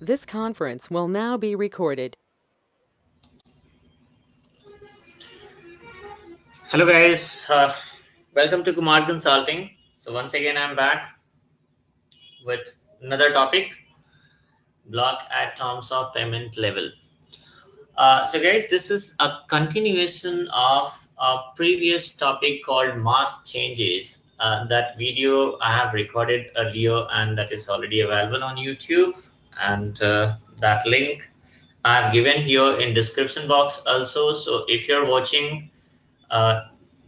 This conference will now be recorded. Hello guys, welcome to Kumar Consulting. So once again I'm back with another topic, block at terms of payment level. So guys, this is a continuation of a previous topic called mask changes. That video I have recorded earlier and that is already available on YouTube, and that link I have given here in description box also. So if you're watching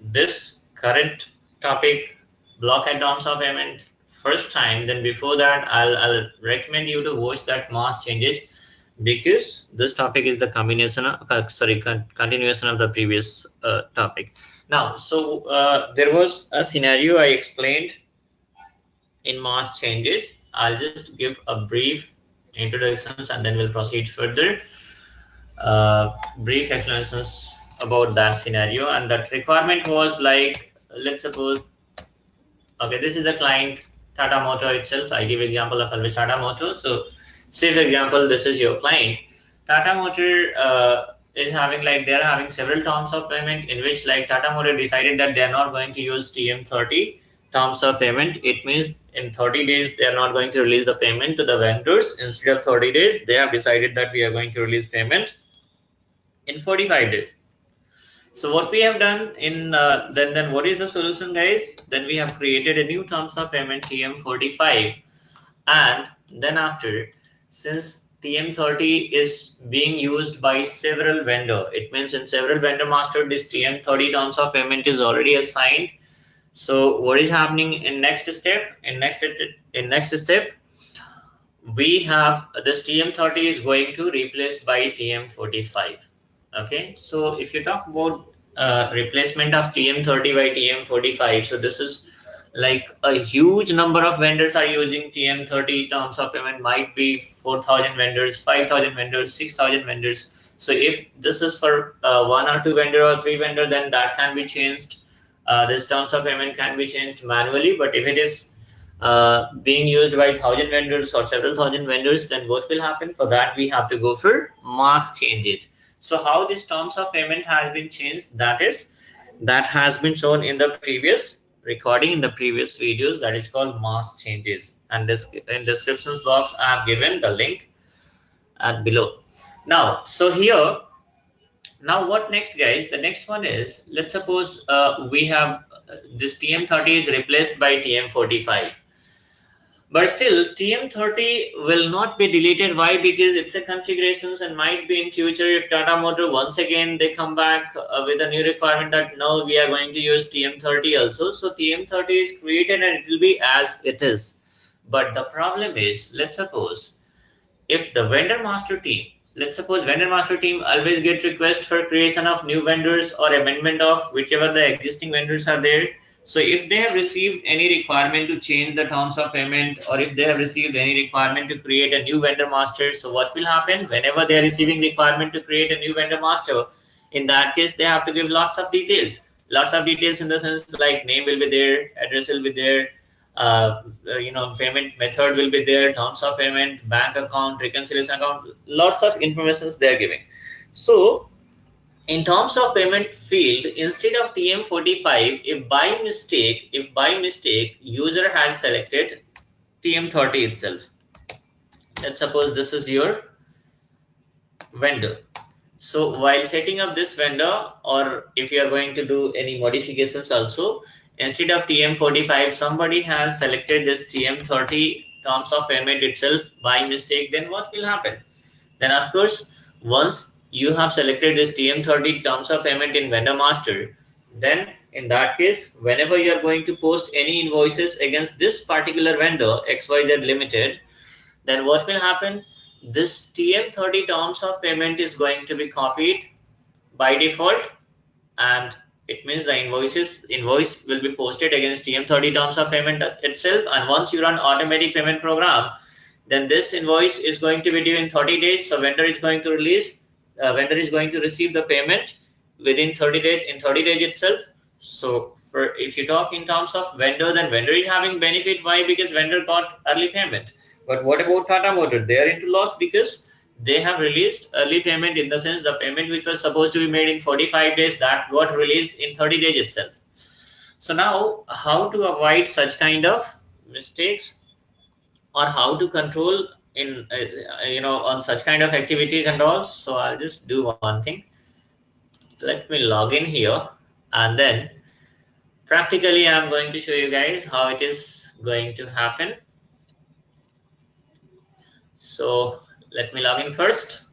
this current topic, block at terms of payment, first time, then before that I'll recommend you to watch that mass changes, because this topic is the combination of, continuation of the previous topic. Now, so there was a scenario I explained in mass changes. I'll just give a brief introductions and then we'll proceed further. Brief explanations about that scenario, and that requirement was like, let's suppose, okay, this is the client Tata Motor itself. I give example of always Tata Motor. So say for example this is your client Tata Motor, is having, like, they're having several terms of payment in which, like, Tata Motor decided that they're not going to use TM30 terms of payment. It means in 30 days they are not going to release the payment to the vendors. Instead of 30 days they have decided that we are going to release payment in 45 days. So what we have done in then what is the solution, guys? Then we have created a new terms of payment TM45, and then after, since TM30 is being used by several vendor, it means in several vendor master this TM30 terms of payment is already assigned. So what is happening in next step? In next step, we have this TM30 is going to replace by TM45. Okay, so if you talk about replacement of TM30 by TM45, so this is like a huge number of vendors are using TM30 terms of payment. Might be 4,000 vendors, 5,000 vendors, 6,000 vendors. So if this is for one or two vendor or three vendor, then that can be changed. This terms of payment can be changed manually. But if it is being used by 1,000 vendors or several thousand vendors, then what will happen? For that we have to go for mask changes. So how this terms of payment has been changed, that has been shown in the previous recording, in the previous videos, that is called mask changes, and this in descriptions box I have given the link at below. Now, so here, now what next, guys? The next one is, let's suppose we have this TM30 is replaced by TM45. But still, TM30 will not be deleted. Why? Because it's a configurations, and might be in future if Tata Motor once again they come back with a new requirement that no, we are going to use TM30 also. So TM30 is created and it will be as it is. But the problem is, let's suppose if the vendor master team, let's suppose vendor master team always get request for creation of new vendors or amendment of whichever the existing vendors are there. So if they have received any requirement to change the terms of payment, or if they have received any requirement to create a new vendor master, so what will happen? Whenever they are receiving requirement to create a new vendor master, in that case they have to give lots of details in the sense like name will be there, address will be there, payment method will be there, terms of payment, bank account, reconciliation account, lots of informations they are giving. So in terms of payment field, instead of TM45, if by mistake user has selected TM30 itself, let's suppose this is your vendor. So while setting up this vendor, or if you are going to do any modifications also, instead of TM45, somebody has selected this TM30 terms of payment itself by mistake, then what will happen? Then of course, once you have selected this TM30 terms of payment in vendor master, then in that case, whenever you are going to post any invoices against this particular vendor XYZ Limited, then what will happen? This TM30 terms of payment is going to be copied by default, and it means the invoice will be posted against TM30 terms of payment itself. And once you run automatic payment program, then this invoice is going to be due in 30 days. So vendor is going to receive the payment within 30 days, in 30 days itself. So For if you talk in terms of vendor, then vendor is having benefit. Why? Because vendor got early payment. But what about Tata Motor? They are into loss because they have released early payment, in the sense the payment which was supposed to be made in 45 days, that got released in 30 days itself. So now, how to avoid such kind of mistakes, or how to control in on such kind of activities and all? So I'll just do one thing. Let me log in here, and then practically I'm going to show you guys how it is going to happen. So let me log in first.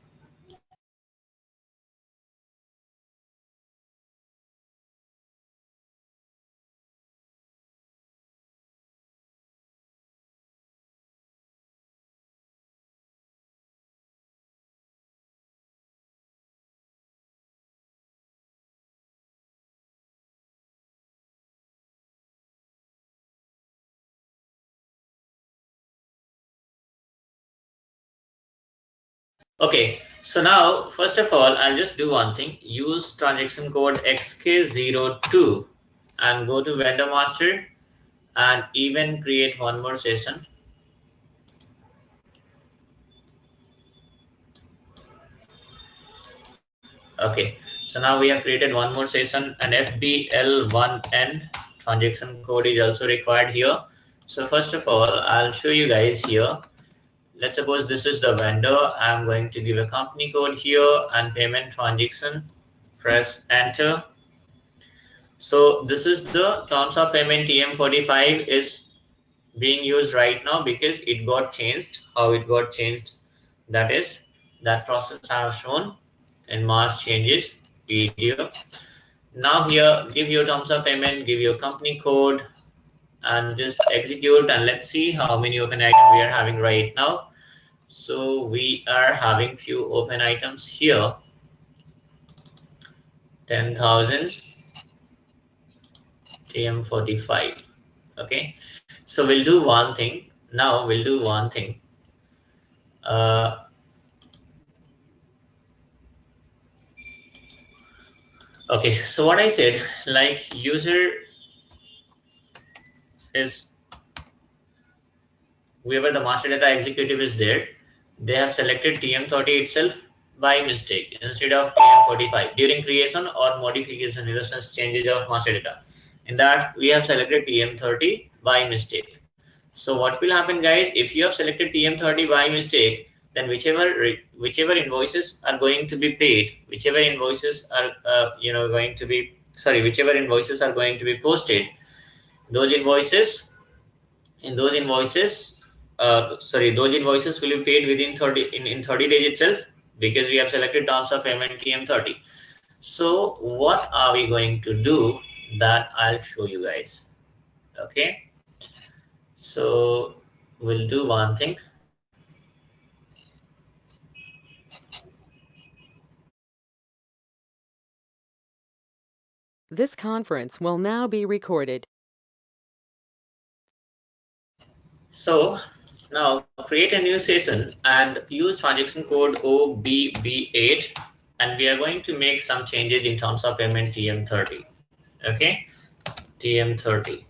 Okay, so now first of all, I'll just do one thing. Use transaction code XK02 and go to vendor master, and even create one more session. Okay, so now we have created one more session, and FBL1N transaction code is also required here. So first of all, I'll show you guys here. Let's suppose this is the vendor. I'm going to give a company code here and payment transaction. Press enter. So this is the terms of payment. TM45 is being used right now because it got changed. How it got changed? That is, that process I have shown in March changes video. Now here, give your terms of payment, give your company code, and just execute. And let's see how many open items we are having right now. So we are having few open items here. 10,000 TM45. Okay, so we'll do one thing. Now we'll do one thing. Okay, so what I said, like user is whoever the master data executive is there, they have selected TM30 itself by mistake instead of TM45 during creation or modification, in the sense changes of master data. In that, we have selected TM30 by mistake. So what will happen, guys? If you have selected TM30 by mistake, then whichever invoices are going to be paid, whichever invoices are going to be, sorry, whichever invoices are going to be posted, those invoices, in those invoices, those invoices will be paid within 30 in 30 days itself, because we have selected terms of payment TM30. So what are we going to do? That I'll show you guys. Okay, so we'll do one thing. This conference will now be recorded. So now create a new session and use transaction code OBB8, and we are going to make some changes in terms of payment TM30. Okay, TM30.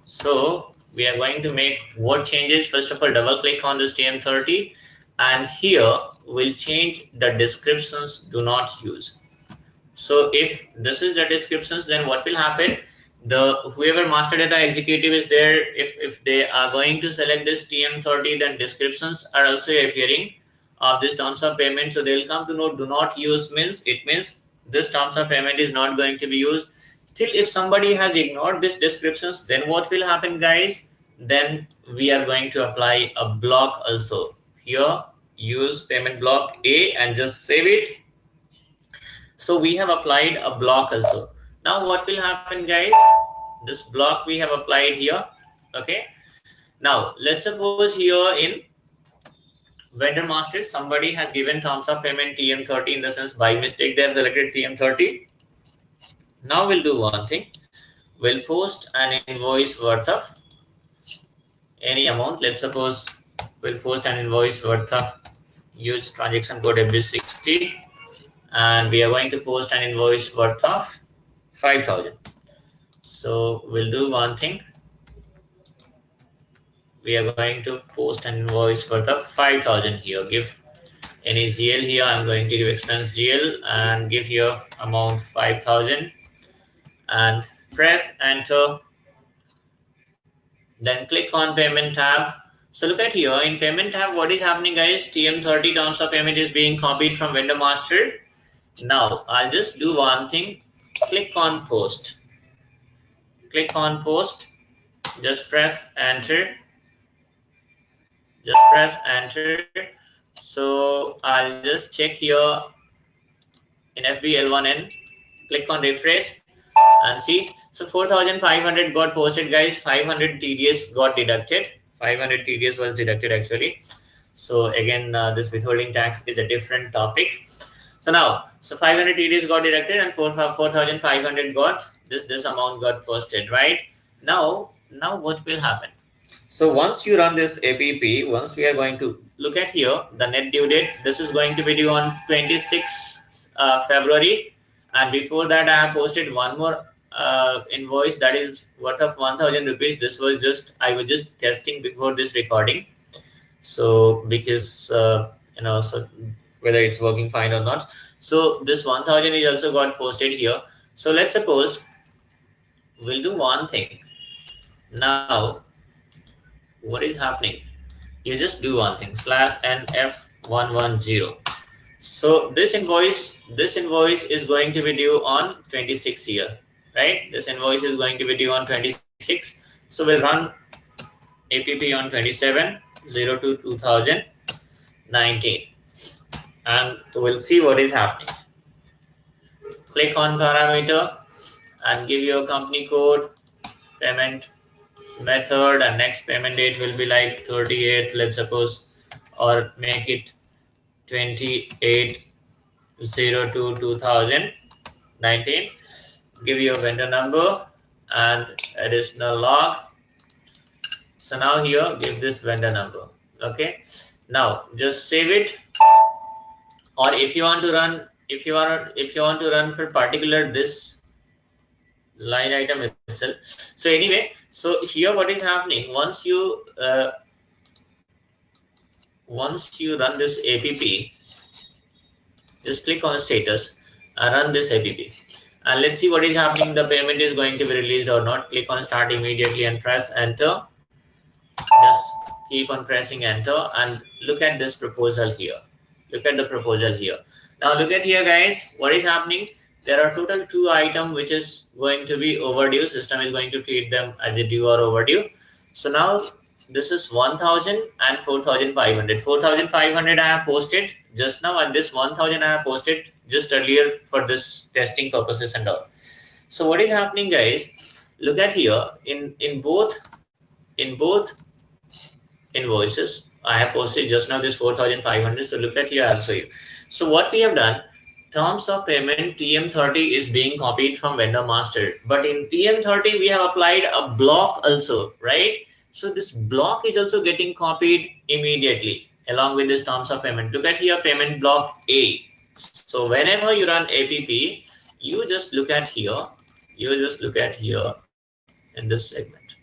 So we are going to make what changes? First of all, double click on this TM30, and here we'll change the descriptions do not use. So if this is the descriptions, then what will happen? The whoever master data executive is there, if they are going to select this TM30, then descriptions are also appearing of this terms of payment. So they'll come to know do not use means, it means this terms of payment is not going to be used. Still, if somebody has ignored these descriptions, then what will happen, guys? Then we are going to apply a block also. Here, use payment block A and just save it. So we have applied a block also. Now what will happen, guys? This block we have applied here. Okay, now let's suppose here in vendor master, somebody has given terms of payment TM30, in the sense by mistake they have selected TM30. Now we'll do one thing. We'll post an invoice worth of any amount. Let's suppose we'll post an invoice worth of, use transaction code FB60, and we are going to post an invoice worth of 5,000. So we'll do one thing. We are going to post an invoice for the 5,000 here. Give any GL here. I'm going to give expense GL and give here amount 5,000 and press enter. Then click on payment tab. So look at here in payment tab, what is happening, guys? TM30 terms of payment is being copied from vendor master. Now I'll just do one thing. Click on post. Click on post. Just press enter. Just press enter. So I'll just check here in FBL1N. Click on refresh and see. So 4,500 got posted, guys. 500 TDS got deducted. 500 TDS was deducted actually. So again, this withholding tax is a different topic. So now, so 500 TDS got deducted and 4,500 got this amount got posted, right? Now what will happen? So once you run this APP, once we are going to look at here, the net due date, this is going to be due on 26 February. And before that, I have posted one more invoice that is worth of 1,000 rupees. This was just, I was just testing before this recording. So because, so whether it's working fine or not. So this 1,000 is also got posted here. So let's suppose we'll do one thing. Now, what is happening? You just do one thing, /NF110. So this invoice is going to be due on 26 here, right? This invoice is going to be due on 26. So we'll run APP on 27/02/2019 and we'll see what is happening. Click on parameter and give your company code, payment method, and next payment date will be like 38, let's suppose, or make it 28/02/2019. Give your vendor number and additional log. So now here give this vendor number. Okay, now just save it, or if you want to run, if you want to run for particular this line item itself. So anyway, so here what is happening, once you run this APP, just click on status and run this APP and let's see what is happening. The payment is going to be released or not. Click on start immediately and press enter. Just keep on pressing enter and look at this proposal here. Look at the proposal here. Now look at here, guys, what is happening. There are total 2 items which is going to be overdue. System is going to treat them as a due or overdue. So now this is 1,000 and 4,500. 4,500 I have posted just now, and this 1,000 I have posted just earlier for this testing purposes and all. So what is happening, guys? Look at here in both invoices I have posted just now this 4,500. So look at here, I'll show you. So what we have done, terms of payment TM30 is being copied from vendor master, but in TM30 we have applied a block also, right? So this block is also getting copied immediately along with this terms of payment. Look at here, payment block A. So whenever you run APP, you just look at here, in this segment.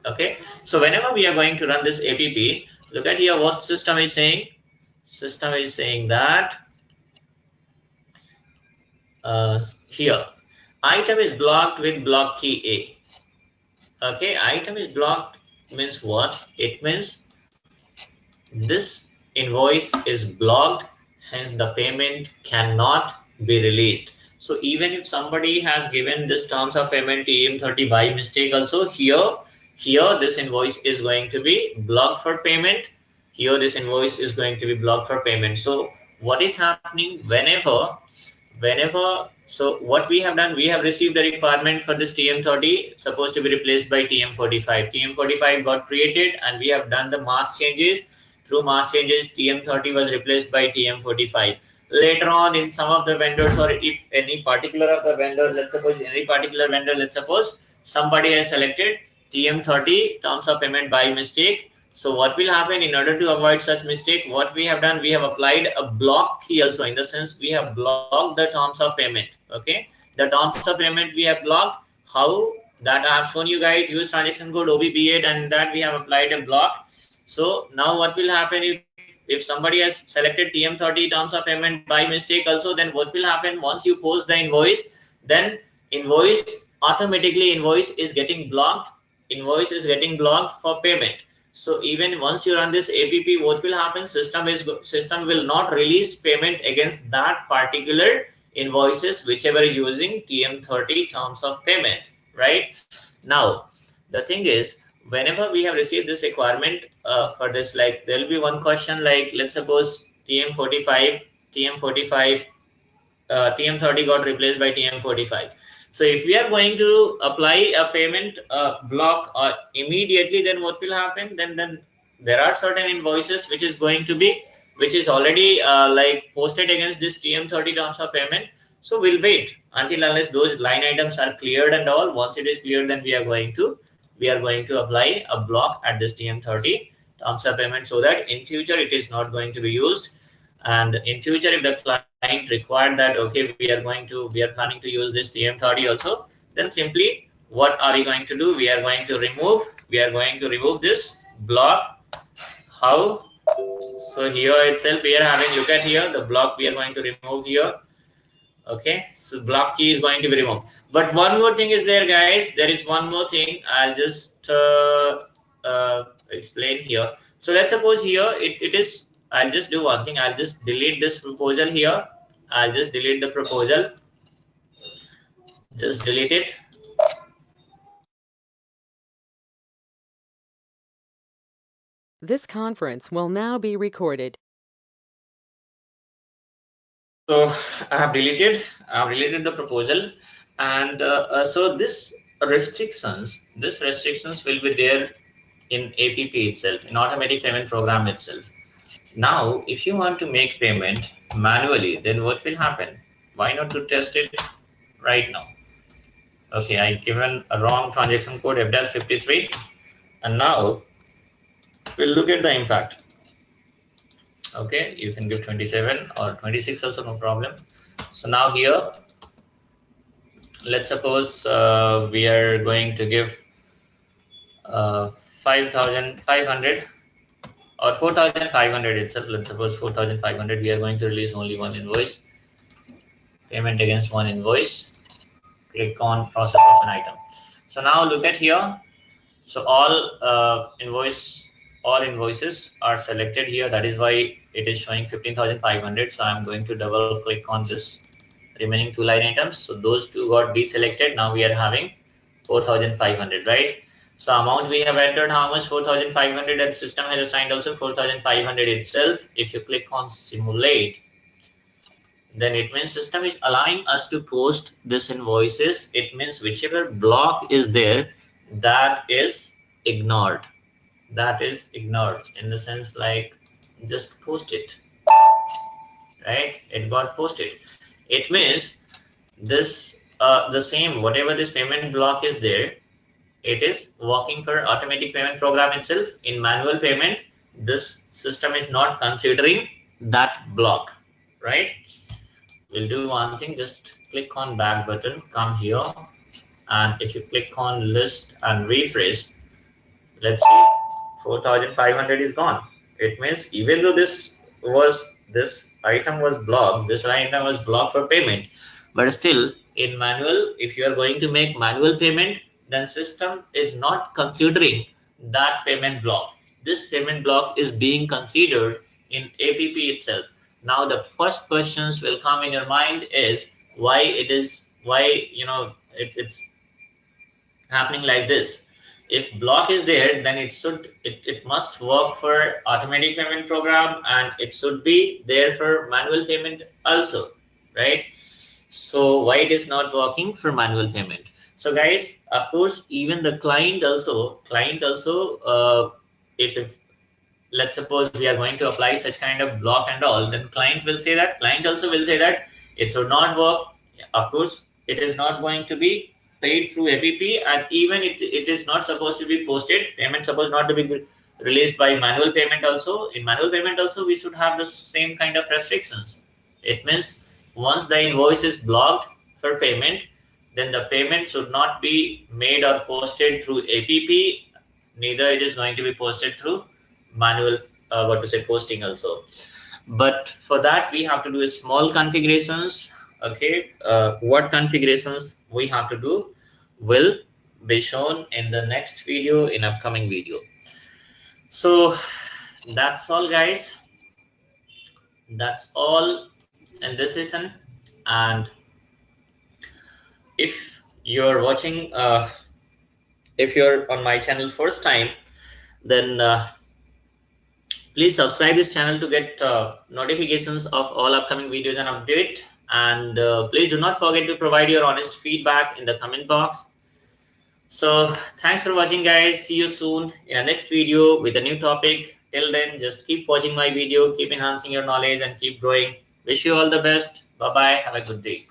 Okay, so whenever we are going to run this APP, look at here what system is saying. System is saying that here item is blocked with block key A. Okay, item is blocked means what? It means this invoice is blocked, hence the payment cannot be released. So even if somebody has given this terms of payment TM30 by mistake also, here this invoice is going to be blocked for payment. Here this invoice is going to be blocked for payment. So what is happening whenever so what we have done, we have received a requirement for this TM30 supposed to be replaced by TM45. TM45 got created and we have done the mask changes. Through mask changes, TM30 was replaced by TM45. Later on, in some of the vendors, or if any particular of the vendor, let's suppose somebody has selected TM30 terms of payment by mistake. So what will happen in order to avoid such mistake? What we have done, we have applied a block key also, in the sense we have blocked the terms of payment. Okay, the terms of payment we have blocked. How? That I have shown you guys. Use transaction code OBP8, and that we have applied a block. So now what will happen if somebody has selected TM30 terms of payment by mistake also, then what will happen once you post the invoice, then invoice automatically invoice is getting blocked. Invoice is getting blocked for payment. So even once you run this app, what will happen? System will not release payment against that particular invoices whichever is using TM30 terms of payment, right? Now the thing is, whenever we have received this requirement for this, like there will be one question, like let's suppose TM45 TM30 got replaced by TM45. So if we are going to apply a payment block immediately, then what will happen? Then there are certain invoices which is already like posted against this TM30 terms of payment. So we'll wait until unless those line items are cleared and all. Once it is cleared, then we are going to apply a block at this TM30 terms of payment, so that in future it is not going to be used. And in future, if the client required that, okay, we are planning to use this TM30 also, then simply what are we going to do? We are going to remove this block. How? So here itself we are having, look at here, the block we are going to remove here. Okay, so block key is going to be removed. But one more thing is there, guys. There is one more thing. I'll just explain here. So let's suppose here it is. I'll just do one thing. I'll just delete this proposal here. I'll just delete the proposal. Just delete it. This conference will now be recorded. So I have deleted the proposal, and so this restrictions will be there in APP itself, in automatic payment program itself. Now, if you want to make payment manually, then what will happen? Why not to test it right now? Okay, I given a wrong transaction code F-53, and now we'll look at the impact. Okay, you can give 27 or 26 also, no problem. So now here, let's suppose we are going to give 5,500 or 4,500 itself. Let's suppose 4,500. We are going to release only one invoice. Payment against one invoice. Click on process of an item. So now look at here. So all invoices are selected here. That is why it is showing 15,500. So I'm going to double click on this remaining two line items. So those two got deselected. Now we are having 4,500, right? So amount we have entered, how much? 4,500, and system has assigned also 4,500 itself. If you click on simulate, then it means system is allowing us to post this invoices. It means whichever block is there, that is ignored. That is ignored in the sense like just post it, right? It got posted. It means this the same, whatever this payment block is there, it is working for automatic payment program itself. In manual payment, this system is not considering that block, right? We'll do one thing, just click on back button, come here, and if you click on list and refresh, let's see, 4,500 is gone. It means even though this item was blocked, this item was blocked for payment, but still in manual, if you are going to make manual payment, then system is not considering that payment block. This payment block is being considered in APP itself. Now the first questions will come in your mind is why it's happening like this. If block is there, then it must work for automatic payment program, and it should be there for manual payment also, right? So why it is not working for manual payment? So guys, of course, even the client also if let's suppose we are going to apply such kind of block and all, then client also will say that it should not work. Of course, it is not going to be paid through APP, and even it is not supposed to be posted. Payment supposed not to be released by manual payment also. In manual payment also, we should have the same kind of restrictions. It means once the invoice is blocked for payment, then the payment should not be made or posted through APP, neither it is going to be posted through manual posting also. But for that we have to do small configurations. Okay, what configurations we have to do will be shown in the next video, in upcoming video. So that's all guys, that's all in this session. And if you're watching if you're on my channel first time, then please subscribe this channel to get notifications of all upcoming videos and update. And please do not forget to provide your honest feedback in the comment box. So thanks for watching guys. See you soon in a next video with a new topic. Till then, just keep watching my video, keep enhancing your knowledge and keep growing. Wish you all the best. Bye bye. Have a good day.